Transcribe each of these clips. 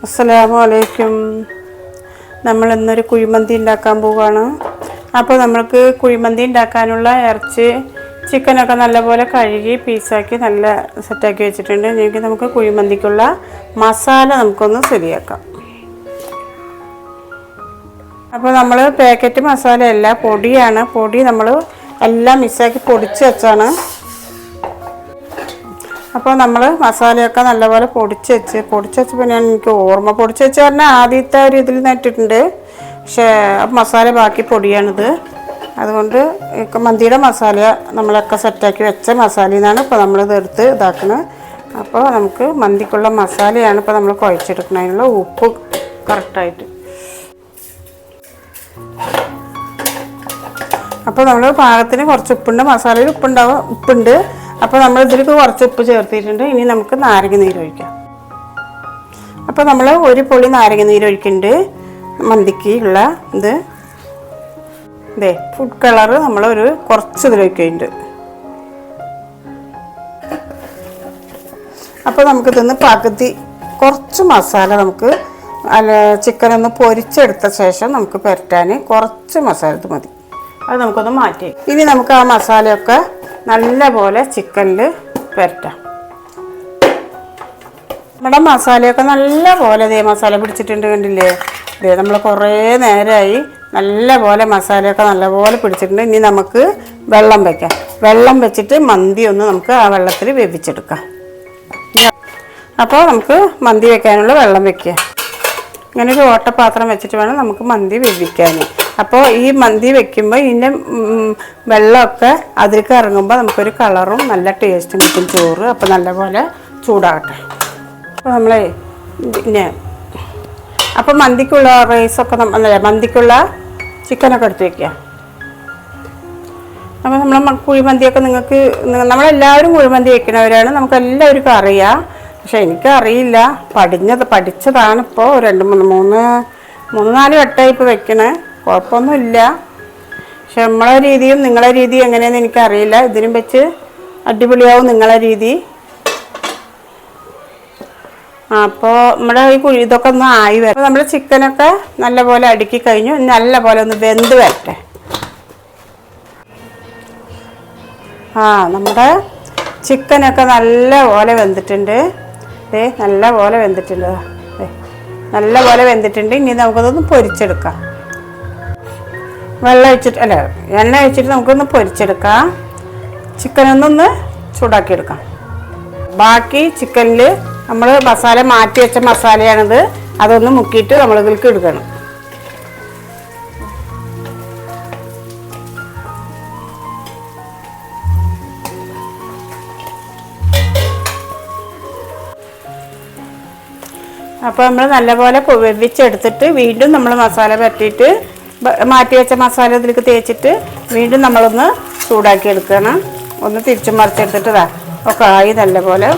അസ്സലാമു അലൈക്കും. നമ്മൾ ഇന്നൊരു കുഴിമന്തി ഉണ്ടാക്കാൻ പോവുകയാണ്. അപ്പോൾ നമ്മൾക്ക് കുഴിമന്തി ഉണ്ടാക്കാനുള്ള ഇറച്ചി ചിക്കനൊക്കെ നല്ലപോലെ കഴുകി പീസാക്കി നല്ല സെറ്റാക്കി വെച്ചിട്ടുണ്ട്. ഇനി നമുക്ക് കുഴിമന്തിക്കുള്ള മസാല നമുക്കൊന്ന് ശരിയാക്കാം. അപ്പോൾ നമ്മൾ പാക്കറ്റ് മസാലയല്ല, പൊടിയാണ്. പൊടി നമ്മൾ എല്ലാം മിക്സാക്കി പൊടിച്ച് വെച്ചാണ്. അപ്പോൾ നമ്മൾ മസാലയൊക്കെ നല്ലപോലെ പൊടിച്ച് വെച്ചപ്പോൾ ഞാൻ എനിക്ക് ഓർമ്മ പൊടിച്ച് വെച്ച് പറഞ്ഞാൽ ആദ്യത്തെ ഒരു ഇതിൽ നട്ടിട്ടുണ്ട്. പക്ഷേ മസാല ബാക്കി പൊടിയാണിത്. അതുകൊണ്ട് മന്തിയുടെ മസാല നമ്മളൊക്കെ സെറ്റാക്കി വെച്ച മസാലയിൽ നിന്നാണ് ഇപ്പോൾ നമ്മളിത് എടുത്ത് ഇതാക്കുന്നത്. അപ്പോൾ നമുക്ക് മന്തിക്കുള്ള മസാലയാണ് ഇപ്പോൾ നമ്മൾ കുഴച്ചെടുക്കുന്നത്. അതിനുള്ള ഉപ്പ് കറക്റ്റായിട്ട്. അപ്പോൾ നമ്മൾ പാകത്തിന് കുറച്ച് ഉപ്പുണ്ട്, മസാലയിൽ ഉപ്പുണ്ട്. അപ്പോൾ നമ്മൾ ഇതിലേക്ക് കുറച്ച് ഉപ്പ് ചേർത്തിട്ടുണ്ട്. ഇനി നമുക്ക് നാരങ്ങ നീര് ഒഴിക്കാം. അപ്പോൾ നമ്മൾ ഒരു പൊളി നാരങ്ങ നീര് ഒഴിക്കുന്നുണ്ട്. മന്തിക്ക് ഉള്ള ഇതേ ഫുഡ് കളറ് നമ്മൾ കുറച്ച് ഇതിലൊഴിക്കുന്നുണ്ട്. അപ്പോൾ നമുക്കിതൊന്ന് പകുതി കുറച്ച് മസാല നമുക്ക് ചിക്കനൊന്ന് പൊരിച്ചെടുത്ത ശേഷം നമുക്ക് പുരട്ടാൻ കുറച്ച് മസാല ഇത് മതി. അത് നമുക്കൊന്ന് മാറ്റി. ഇനി നമുക്ക് ആ മസാലയൊക്കെ നല്ല പോലെ ചിക്കനിൽ പുരട്ടാം. നമ്മുടെ മസാലയൊക്കെ നല്ല പോലെ ഇതേ മസാല പിടിച്ചിട്ടുണ്ട്, കണ്ടില്ലേ? ഇതേ നമ്മൾ കുറേ നേരമായി നല്ല പോലെ മസാലയൊക്കെ നല്ലപോലെ പിടിച്ചിട്ടുണ്ട്. ഇനി നമുക്ക് വെള്ളം വയ്ക്കാം. വെള്ളം വെച്ചിട്ട് മന്തി ഒന്ന് നമുക്ക് ആ വെള്ളത്തിൽ വേവിച്ചെടുക്കാം. അപ്പോൾ നമുക്ക് മന്തി വയ്ക്കാനുള്ള വെള്ളം വയ്ക്കുക. ഇങ്ങനെ ഒരു ഓട്ടപാത്രം വെച്ചിട്ട് വേണം നമുക്ക് മന്തി വേവിക്കാൻ. അപ്പോൾ ഈ മന്തി വെക്കുമ്പോൾ ഇതിൻ്റെ വെള്ളമൊക്കെ അതിലേക്ക് ഇറങ്ങുമ്പോൾ നമുക്കൊരു കളറും നല്ല ടേസ്റ്റും കിട്ടും ചോറ്. അപ്പോൾ നല്ലപോലെ ചൂടാകട്ടെ. അപ്പോൾ നമ്മളെ അപ്പോൾ മന്തിക്കുള്ള റൈസൊക്കെ മന്തിക്കുള്ള ചിക്കനൊക്കെ എടുത്ത് വയ്ക്കുക. അപ്പോൾ നമ്മൾ കുഴിമന്തിയൊക്കെ നമ്മളെല്ലാവരും കുഴിമന്തി വയ്ക്കുന്നവരാണ്, നമുക്കെല്ലാവർക്കും അറിയാം. പക്ഷെ എനിക്കറിയില്ല, പഠിച്ചതാണ്. ഇപ്പോൾ 3-4 വട്ടമായി ഇപ്പോൾ വെക്കണേ. കുഴപ്പമൊന്നുമില്ല. പക്ഷെ നമ്മളെ രീതിയും നിങ്ങളെ രീതിയും എങ്ങനെയാണെന്ന് എനിക്കറിയില്ല. ഇതിനും വെച്ച് അടിപൊളിയാവും നിങ്ങളെ രീതി. അപ്പോൾ നമ്മുടെ ഈ ഇതൊക്കെ ഒന്ന് ആയി വരും. അപ്പോൾ നമ്മുടെ ചിക്കനൊക്കെ നല്ലപോലെ അടുക്കി കഴിഞ്ഞു. നല്ലപോലെ ഒന്ന് വെന്ത് വരട്ടെ. നമ്മുടെ ചിക്കനൊക്കെ നല്ലപോലെ വെന്തിട്ടുണ്ട്. നല്ലപോലെ വെന്തിട്ടുണ്ട്. നല്ലപോലെ വെന്തിട്ടുണ്ട്. ഇനി നമുക്കതൊന്ന് പൊരിച്ചെടുക്കാം. എണ്ണ ഒഴിച്ചിട്ട് നമുക്കൊന്ന് പൊരിച്ചെടുക്കാം. ചിക്കനൊന്നൊന്ന് ചൂടാക്കിയെടുക്കാം. ബാക്കി ചിക്കനിൽ നമ്മൾ മസാല മാറ്റി വെച്ച മസാലയാണിത്. അതൊന്ന് മുക്കിയിട്ട് നമ്മളിതിലേക്ക് എടുക്കണം. അപ്പോൾ നമ്മൾ നല്ലപോലെ വെവിച്ചെടുത്തിട്ട് വീണ്ടും നമ്മൾ മസാല പറ്റിയിട്ട് മാറ്റി വെച്ച മസാല ഇതിലേക്ക് തേച്ചിട്ട് വീണ്ടും നമ്മളൊന്ന് ചൂടാക്കി എടുക്കണം. ഒന്ന് തിരിച്ചു മറിച്ചെടുത്തിട്ട് ഒക്കെ ആയി. നല്ലപോലെ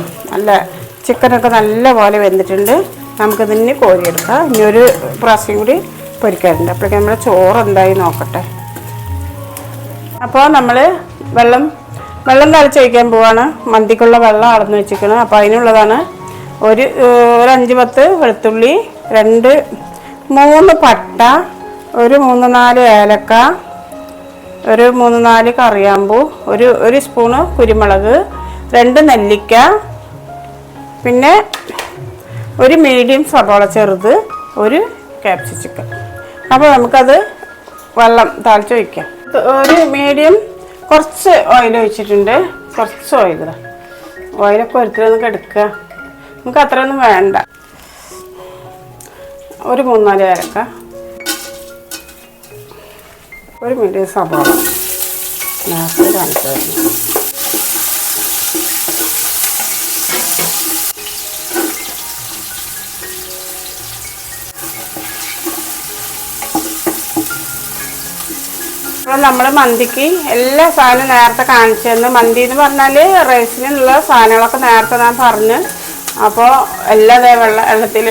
ചിക്കനൊക്കെ നല്ലപോലെ വെന്തിട്ടുണ്ട്. നമുക്കിതിന് കോരിയെടുക്കാം. ഇനി ഒരു പ്രാവശ്യം കൂടി പൊരിക്കാറുണ്ട്. അപ്പോഴേക്കും നമ്മുടെ ചോറ് എന്തായി നോക്കട്ടെ. അപ്പോൾ നമ്മൾ വെള്ളം തളിച്ച് വയ്ക്കാൻ പോവാണ്. മന്തിക്കുള്ള വെള്ളം അളന്ന് വെച്ചിരിക്കണം. അപ്പോൾ അതിനുള്ളതാണ് ഒരു 5-10 വെളുത്തുള്ളി, 2-3 പട്ട, ഒരു 3-4 ഏലക്ക, ഒരു 3-4 കറിയാമ്പൂ, ഒരു സ്പൂണ് കുരുമുളക്, 2 നെല്ലിക്ക, പിന്നെ ഒരു മീഡിയം സവാള ചെറുത്, ഒരു ക്യാപ്സിക്കം. അപ്പോൾ നമുക്കത് വെള്ളം തളിച്ച് വയ്ക്കാം. ഒരു മീഡിയം കുറച്ച് ഓയിൽ ഒഴിച്ചിട്ടുണ്ട്. കുറച്ച് ഓയിലൊക്കെ ഒരിക്കലൊന്നും എടുക്കുക. നമുക്ക് അത്രയൊന്നും വേണ്ട. ഒരു 3-4 ഏലക്ക, ഒരു മീഡിയം സവാള നേരത്തെ കാണിച്ചായിരുന്നു. അപ്പോൾ നമ്മൾ മന്തിക്ക് എല്ലാ സാധനവും നേരത്തെ കാണിച്ചു തന്നു. മന്തി എന്ന് പറഞ്ഞാൽ റൈസിനുള്ള സാധനങ്ങളൊക്കെ നേരത്തെ ഞാൻ പറഞ്ഞു. അപ്പോൾ എല്ലാ വെള്ളത്തിൽ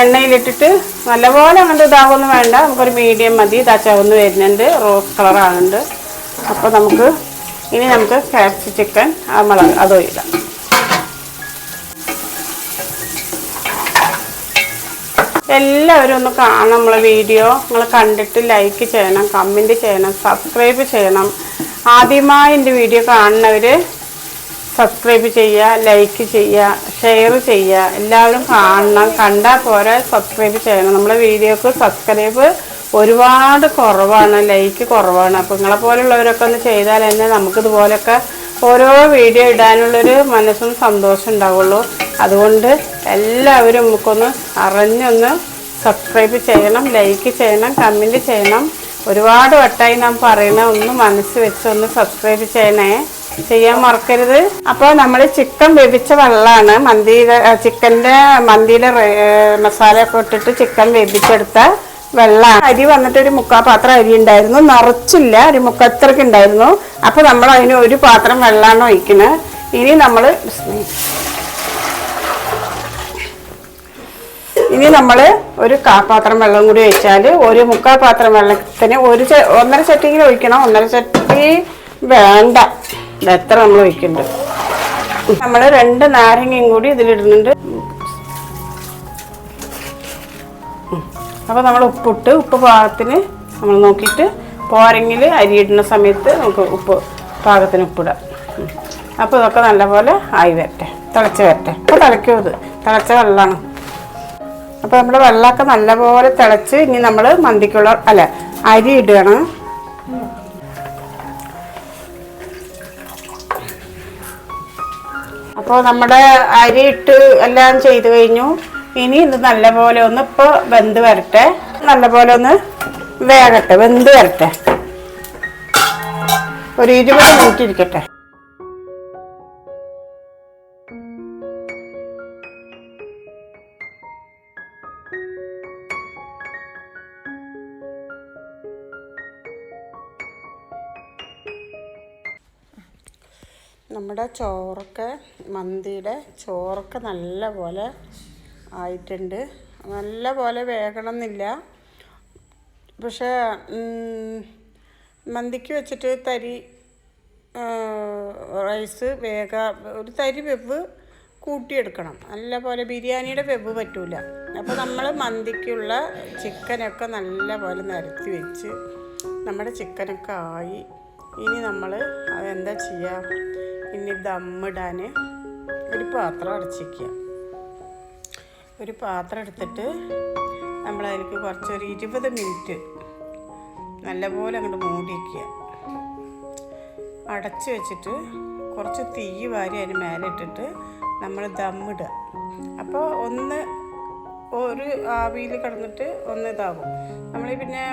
എണ്ണയിലിട്ടിട്ട് നല്ലപോലെ അങ്ങോട്ട് ഇതാകൊന്നും വേണ്ട. നമുക്കൊരു മീഡിയം മതി. ചുവന്ന് വരുന്നുണ്ട്, റോസ് കളറാകുന്നുണ്ട്. അപ്പോൾ നമുക്ക് ക്യാപ്സിക്കം ചിക്കൻ അത് ഇടാം. എല്ലാവരും ഒന്ന് കാണണം നമ്മളെ വീഡിയോ. നിങ്ങൾ കണ്ടിട്ട് ലൈക്ക് ചെയ്യണം, കമൻറ്റ് ചെയ്യണം, സബ്സ്ക്രൈബ് ചെയ്യണം. ആദ്യമായി എൻ്റെ വീഡിയോ കാണുന്നവർ സബ്സ്ക്രൈബ് ചെയ്യുക, ലൈക്ക് ചെയ്യുക, ഷെയർ ചെയ്യുക. എല്ലാവരും കാണണം, കണ്ടാൽ പോരാ സബ്സ്ക്രൈബ് ചെയ്യണം. നമ്മളെ വീഡിയോക്ക് സബ്സ്ക്രൈബ് ഒരുപാട് കുറവാണ്, ലൈക്ക് കുറവാണ്. അപ്പോൾ നിങ്ങളെ പോലുള്ളവരൊക്കെ ഒന്ന് ചെയ്താൽ തന്നെ നമുക്കിതുപോലൊക്കെ ഓരോ വീഡിയോ ഇടാനുള്ളൊരു മനസ്സും സന്തോഷം ഉണ്ടാവുള്ളൂ. അതുകൊണ്ട് എല്ലാവരും നമുക്കൊന്ന് അറിഞ്ഞൊന്ന് സബ്സ്ക്രൈബ് ചെയ്യണം, ലൈക്ക് ചെയ്യണം, കമൻറ്റ് ചെയ്യണം. ഒരുപാട് വട്ടമായി നാം പറയണത് ഒന്ന് മനസ്സ് വെച്ച് ഒന്ന് സബ്സ്ക്രൈബ് ചെയ്യണേ, ചെയ്യാൻ മറക്കരുത്. അപ്പോൾ നമ്മൾ ചിക്കൻ വേവിച്ച വെള്ളമാണ്, മന്തിയുടെ മസാലയൊക്കെ ഇട്ടിട്ട് ചിക്കൻ വേവിച്ചെടുത്ത വെള്ളമാണ്. അരി വന്നിട്ട് ഒരു 3/4 പാത്രം അരി ഉണ്ടായിരുന്നു, നിറച്ചില്ല, ഒരു 3/4 അത്രയ്ക്ക് ഉണ്ടായിരുന്നു. അപ്പോൾ നമ്മൾ അതിന് ഒരു പാത്രം വെള്ളമാണ് ഒഴിക്കുന്നത്. ഇനി നമ്മൾ 1/4 പാത്രം വെള്ളം കൂടി ഒഴിച്ചാൽ ഒരു 3/4 പാത്രം വെള്ളത്തിന് 1.5 ചട്ടിയിൽ ഒഴിക്കണം. 1.5 ചട്ടി വേണ്ട, എത്ര നമ്മൾ ഒഴിക്കുന്നുണ്ട്. നമ്മൾ 2 നാരങ്ങയും കൂടി ഇതിലിടുന്നുണ്ട്. അപ്പോൾ നമ്മൾ ഉപ്പ് പാകത്തിന് നമ്മൾ നോക്കിയിട്ട് പോരെങ്കിൽ അരി ഇടുന്ന സമയത്ത് നമുക്ക് പാകത്തിന് ഉപ്പിടാം. അപ്പോൾ ഇതൊക്കെ നല്ലപോലെ ആയി വരട്ടെ, തിളച്ച് വരട്ടെ. അപ്പോൾ തിളയ്ക്കും, ഇത് തിളച്ച വെള്ളമാണ്. അപ്പോൾ നമ്മുടെ വെള്ളമൊക്കെ നല്ലപോലെ തിളച്ച് ഇനി നമ്മൾ അരി ഇടുകയാണ്. അപ്പോൾ നമ്മുടെ അരി ഇട്ട് എല്ലാം ചെയ്ത് കഴിഞ്ഞു. ഇനി ഇത് നല്ലപോലെ ഒന്ന് ഇപ്പോൾ വെന്ത് വരട്ടെ, നല്ലപോലെ ഒന്ന് വേകട്ടെ, വെന്ത് വരട്ടെ. ഒരു 20 മിനിറ്റ് ഇരിക്കട്ടെ. നമ്മുടെ മന്തിയുടെ ചോറൊക്കെ നല്ല പോലെ ആയിട്ടുണ്ട്. നല്ല പോലെ വേകണം എന്നില്ല, പക്ഷേ മന്തിക്ക് വെച്ചിട്ട് റൈസ് ഒരു തരി വെവ് കൂട്ടിയെടുക്കണം. നല്ല പോലെ ബിരിയാണിയുടെ വെവ് പറ്റൂല. അപ്പോൾ നമ്മൾ മന്തിക്കുള്ള ചിക്കനൊക്കെ നല്ല പോലെ നിരത്തി വെച്ച് നമ്മുടെ ചിക്കനൊക്കെ ആയി. ഇനി നമ്മൾ അതെന്താ ചെയ്യുക, ഇനി ദമ്മിടാൻ ഒരു പാത്രം അടച്ചിരിക്കുക. ഒരു പാത്രം എടുത്തിട്ട് നമ്മളതിലേക്ക് കുറച്ചൊരു 20 മിനിറ്റ് നല്ലപോലെ അങ്ങോട്ട് മൂടിക്കുക. അടച്ച് വെച്ചിട്ട് കുറച്ച് തീ വാരി അതിന് മേലെ ഇട്ടിട്ട് നമ്മൾ ദമ്മിടുക. അപ്പോൾ ഒരു ആവിയിൽ കിടന്നിട്ട് ഇതാകും. നമ്മൾ പിന്നെ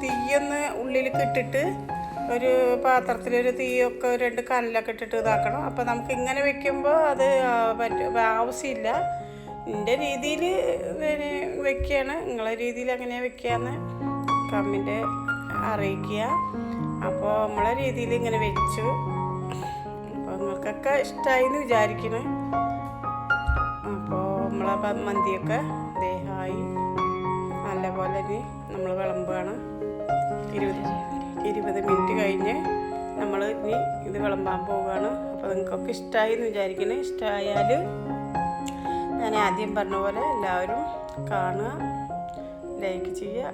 തീയൊന്ന് ഉള്ളിലേക്ക് ഇട്ടിട്ട് ഒരു പാത്രത്തിലൊരു തീയൊക്കെ 2 കല്ലൊക്കെ ഇട്ടിട്ട് ഇതാക്കണം. അപ്പോൾ നമുക്ക് ഇങ്ങനെ വെക്കുമ്പോൾ അത് ആവശ്യമില്ല. എൻ്റെ രീതിയിൽ വെക്കുകയാണ്, നിങ്ങളെ രീതിയിൽ എങ്ങനെയാണ് വെക്കുകയെന്ന് കമൻറ്റ് അറിയിക്കുക. അപ്പോൾ നമ്മളെ രീതിയിൽ ഇങ്ങനെ വെച്ചു. അപ്പോൾ നിങ്ങൾക്കൊക്കെ ഇഷ്ടമായി എന്ന് വിചാരിക്കുന്നു. അപ്പോൾ നമ്മളെ മന്തിയൊക്കെ ദേഹമായി നല്ലപോലെ നമ്മൾ വിളമ്പുകയാണ്. 20 മിനിറ്റ് കഴിഞ്ഞ് നമ്മൾ ഇനി ഇത് വിളമ്പാൻ പോവുകയാണ്. അപ്പോൾ നിങ്ങൾക്കൊക്കെ ഇഷ്ടമായി എന്ന് വിചാരിക്കുന്നത്. ഇഷ്ടമായാൽ ഞാൻ ആദ്യം പറഞ്ഞ പോലെ എല്ലാവരും കാണുക, ലൈക്ക് ചെയ്യുക,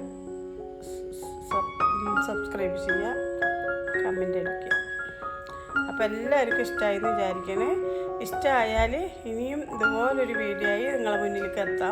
സബ്സ്ക്രൈബ് ചെയ്യുക, കമൻ്റ് അടിക്കുക. അപ്പോൾ എല്ലാവർക്കും ഇഷ്ടമായി എന്ന് വിചാരിക്കണേ. ഇഷ്ടമായാൽ ഇനിയും ഇതുപോലൊരു വീഡിയോ ആയി നിങ്ങളെ മുന്നിലേക്ക് എത്താം.